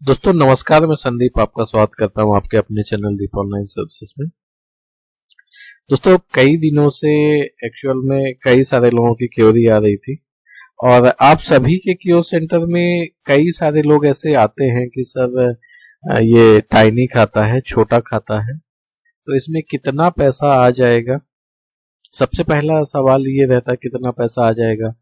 दोस्तों नमस्कार, मैं संदीप आपका स्वागत करता हूं आपके अपने चैनल दीप ऑनलाइन सर्विसेज में। दोस्तों कई दिनों से एक्चुअल में कई सारे लोगों की क्वेरी आ रही थी और आप सभी के कियोस्क सेंटर में कई सारे लोग ऐसे आते हैं कि सर ये टाइनी खाता है, छोटा खाता है, तो इसमें कितना पैसा आ जाएगा। सबसे पहला सवाल ये रहता है कितना पैसा आ जाएगा।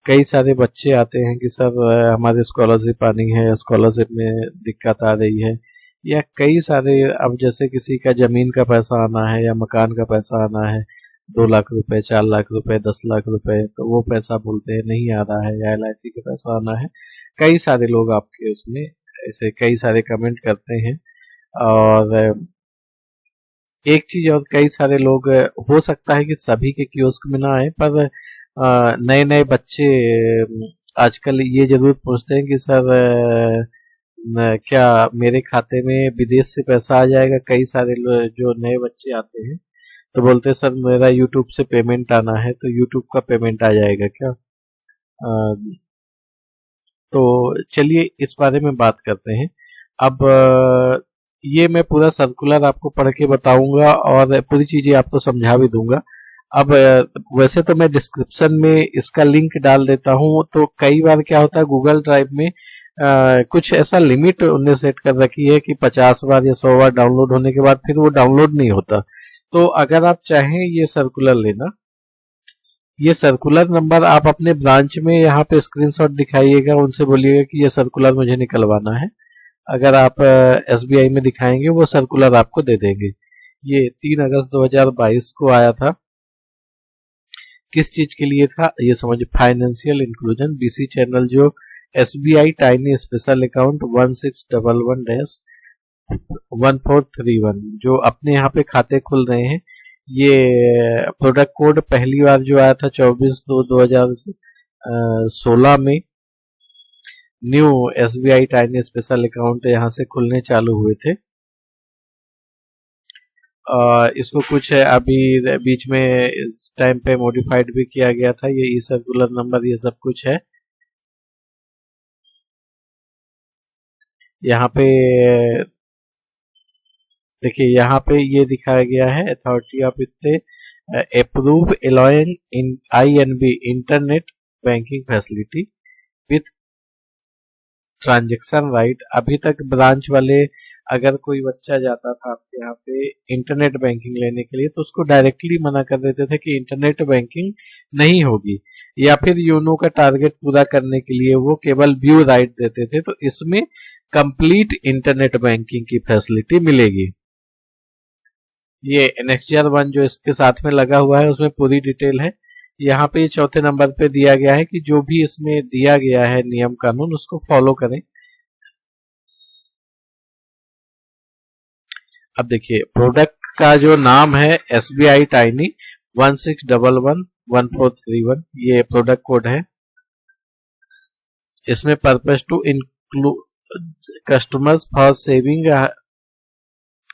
कई सारे बच्चे आते हैं कि सर हमारे स्कॉलरशिप आनी है, स्कॉलरशिप में दिक्कत आ रही है, या कई सारे अब जैसे किसी का जमीन का पैसा आना है या मकान का पैसा आना है, 2 लाख रुपए, 4 लाख रुपए, 10 लाख रुपए, तो वो पैसा बोलते हैं नहीं आ रहा है, या LIC का पैसा आना है। कई सारे लोग आपके उसमें ऐसे कई सारे कमेंट करते हैं। और एक चीज और, कई सारे लोग हो सकता है कि सभी के कियोस्क में ना आए, पर नए नए बच्चे आजकल ये जरूर पूछते हैं कि सर क्या मेरे खाते में विदेश से पैसा आ जाएगा। कई सारे जो नए बच्चे आते हैं तो बोलते हैं सर मेरा यूट्यूब से पेमेंट आना है, तो यूट्यूब का पेमेंट आ जाएगा क्या। तो चलिए इस बारे में बात करते हैं। अब ये मैं पूरा सर्कुलर आपको पढ़ के बताऊंगा और पूरी चीजें आपको समझा भी दूंगा। अब वैसे तो मैं डिस्क्रिप्शन में इसका लिंक डाल देता हूं, तो कई बार क्या होता है गूगल ड्राइव में कुछ ऐसा लिमिट उन्होंने सेट कर रखी है कि 50 बार या 100 बार डाउनलोड होने के बाद फिर वो डाउनलोड नहीं होता। तो अगर आप चाहें ये सर्कुलर लेना, ये सर्कुलर नंबर आप अपने ब्रांच में यहाँ पे स्क्रीनशॉट दिखाइएगा, उनसे बोलिएगा कि ये सर्कुलर मुझे निकलवाना है। अगर आप SBI में दिखाएंगे वो सर्कुलर आपको दे देंगे। ये 3 अगस्त 2022 को आया था। किस चीज के लिए था ये समझिए, फाइनेंशियल इंक्लूजन BC चैनल, जो SBI टाइनी स्पेशल अकाउंट 1611-1431 जो अपने यहाँ पे खाते खुल रहे हैं। ये प्रोडक्ट कोड पहली बार जो आया था 24/2/2016 में। New SBI tiny special account यहाँ से खुलने चालू हुए थे। इसको कुछ अभी बीच में इस टाइम पे मॉडिफाइड भी किया गया था। ये ई सर्कुलर नंबर ये सब कुछ है। यहाँ पे देखिए, यहाँ पे ये दिखाया गया है अथॉरिटी ऑफ इत्ते approve allowing in INB internet banking facility with transaction right. अभी तक ब्रांच वाले अगर कोई बच्चा जाता था आपके यहाँ पे इंटरनेट बैंकिंग लेने के लिए तो उसको डायरेक्टली मना कर देते थे कि इंटरनेट बैंकिंग नहीं होगी, या फिर यूनो का टारगेट पूरा करने के लिए वो केवल व्यू राइट देते थे। तो इसमें कंप्लीट इंटरनेट बैंकिंग की फैसिलिटी मिलेगी। ये NXGR 1 जो इसके साथ में लगा हुआ है उसमें पूरी डिटेल है। यहाँ पे चौथे नंबर पे दिया गया है कि जो भी इसमें दिया गया है नियम कानून उसको फॉलो करें। अब देखिए, प्रोडक्ट का जो नाम है SBI टाइनी 1611-1431, ये प्रोडक्ट कोड है। इसमें purpose to include customers for saving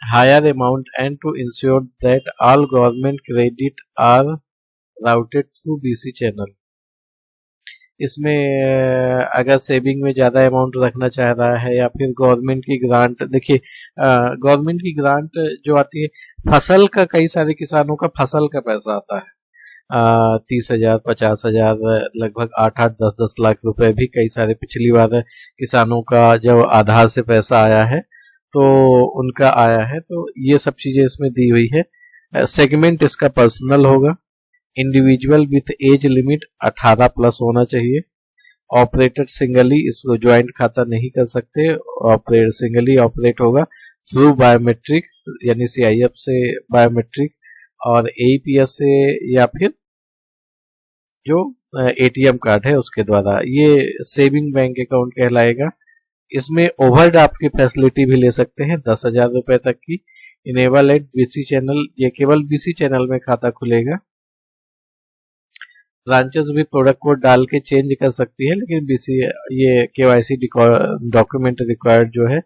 higher amount and to ensure that all government credit are routed through BC channel. इसमें अगर सेविंग में ज़्यादा अमाउंट रखना चाह रहा है या फिर गवर्नमेंट की ग्रांट, देखिए गवर्नमेंट की ग्रांट जो आती है, फसल का कई सारे किसानों का फसल का पैसा आता है 30,000, 50,000, लगभग 8-8, 10-10 लाख रुपए भी कई सारे पिछली बार किसानों का जब आधार से पैसा आया है तो उनका आया है। तो ये सब चीज़ें इसमें दी हुई है। सेगमेंट इसका पर्सनल होगा। Individual with age limit 18 plus होना चाहिए। ऑपरेटेड सिंगली, इसको ज्वाइंट खाता नहीं कर सकते, ऑपरेट सिंगली ऑपरेट होगा थ्रू बायोमेट्रिक, यानी CIF से बायोमेट्रिक और AEPS से, या फिर जो ATM कार्ड है उसके द्वारा। ये सेविंग बैंक अकाउंट कहलाएगा। इसमें ओवरड्राफ्ट की फैसिलिटी भी ले सकते हैं 10,000 रुपए तक की। इनेबल एट BC चैनल, ये केवल BC चैनल में खाता खुलेगा। ब्रांचेस भी प्रोडक्ट कोड डाल के चेंज कर सकती है, लेकिन BC ये KYC डॉक्यूमेंट रिक्वायर्ड जो है।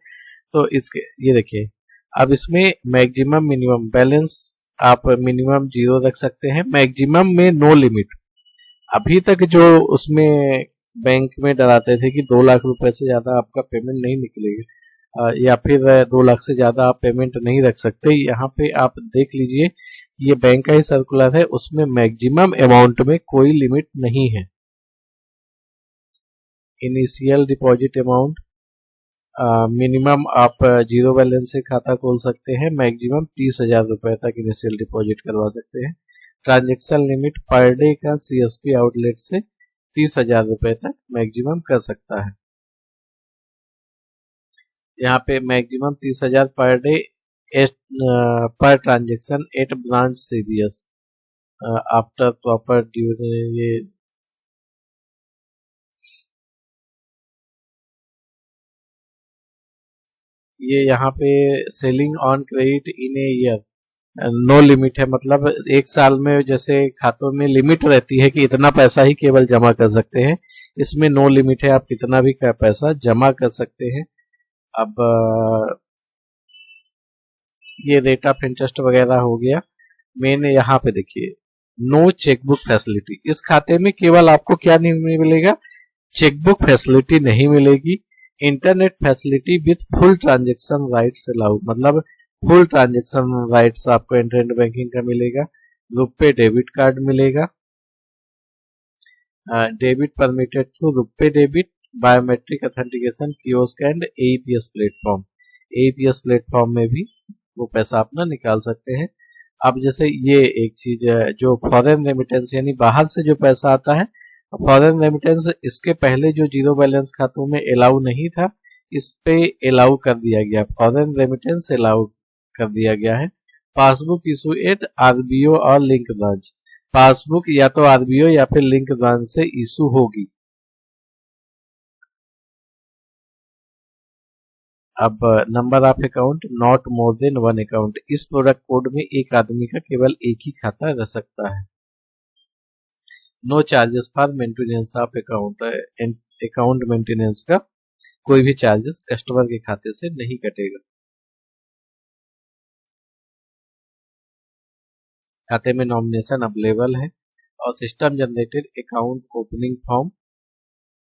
तो इसके ये देखिए, अब इसमें मैक्सिमम मिनिमम बैलेंस आप मिनिमम 0 रख सकते हैं, मैक्सिमम में नो लिमिट। अभी तक जो उसमें बैंक में डराते थे कि 2 लाख रुपए से ज्यादा आपका पेमेंट नहीं निकलेगा, या फिर 2 लाख से ज़्यादा आप पेमेंट नहीं रख सकते। यहाँ पे आप देख लीजिए कि ये बैंक का ही सर्कुलर है, उसमें मैक्सिमम अमाउंट में कोई लिमिट नहीं है। इनिशियल डिपॉजिट अमाउंट मिनिमम आप 0 बैलेंस से खाता खोल सकते हैं, मैक्सिमम 30,000 रुपए तक इनिशियल डिपॉजिट करवा सकते हैं। ट्रांजैक्शन लिमिट पर डे का CSP आउटलेट से 30,000 रुपए तक मैक्सिमम कर सकता है। यहाँ पे maximum 30,000 per day per transaction at branch CBS after proper duration. ये यहाँ पे ceiling on credit in a year no limit है, मतलब 1 साल में जैसे खातों में लिमिट रहती है कि इतना पैसा ही केवल जमा कर सकते हैं, इसमें नो लिमिट है, आप कितना भी पैसा जमा कर सकते हैं। अब ये रेट ऑफ इंटरेस्ट वगैरह हो गया। मैंने यहाँ पे देखिए नो चेकबुक फैसिलिटी, इस खाते में केवल आपको क्या नहीं मिलेगा, चेकबुक फैसिलिटी नहीं मिलेगी। Internet facility with full transaction rights allowed, मतलब फुल ट्रांजेक्शन राइट्स आपको इंटरनेट बैंकिंग का मिलेगा। रुपे डेबिट कार्ड मिलेगा, debit permitted through RuPay debit, biometric authentication kiosk and AEPS platform. AEPS platform में भी वो पैसा अपना निकाल सकते हैं। अब जैसे ये एक चीज है जो फॉरेन रेमिटेंस यानी बाहर से जो पैसा आता है, फॉरेन रेमिटेंस इसके पहले जो 0 बैलेंस खातों में अलाउ नहीं था, इस पे अलाउ कर दिया गया, फॉरेन रेमिटेंस अलाउ कर दिया गया है। पासबुक इशू एट RBO और लिंक ब्रांच, पासबुक या तो RBO या फिर लिंक ब्रांच से इशू होगी। अब number of account not more than 1 account, इस प्रोडक्ट कोड में एक आदमी का केवल एक ही खाता रह सकता है। No charges for maintenance of account, account maintenance का कोई भी चार्जेस कस्टमर के खाते से नहीं कटेगा। खाते में नॉमिनेशन अवेलेबल है और system generated account opening form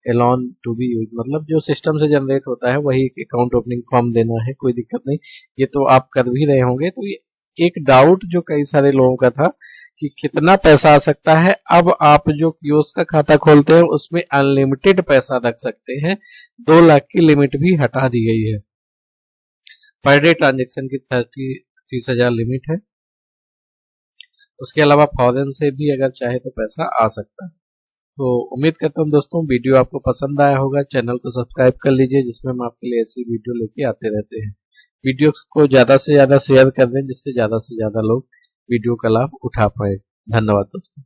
allowed to be use, मतलब जो सिस्टम से जनरेट होता है वही अकाउंट ओपनिंग फॉर्म देना है, कोई दिक्कत नहीं। ये तो आप कर भी रहे होंगे। तो ये एक डाउट जो कई सारे लोगों का था कि कितना पैसा आ सकता है, अब आप जो कियोस्क का खाता खोलते हैं उसमें अनलिमिटेड पैसा रख सकते हैं, 2 लाख की लिमिट भी हटा दी गई है। पर डे ट्रांजेक्शन की 30,000 लिमिट है। उसके अलावा फॉरेन से भी अगर चाहे तो पैसा आ सकता है। तो उम्मीद करता हूँ दोस्तों वीडियो आपको पसंद आया होगा। चैनल को सब्सक्राइब कर लीजिए, जिसमें हम आपके लिए ऐसी वीडियो लेके आते रहते हैं। वीडियो को ज़्यादा से ज़्यादा शेयर कर दें, जिससे ज़्यादा से ज़्यादा लोग वीडियो का लाभ उठा पाए। धन्यवाद दोस्तों।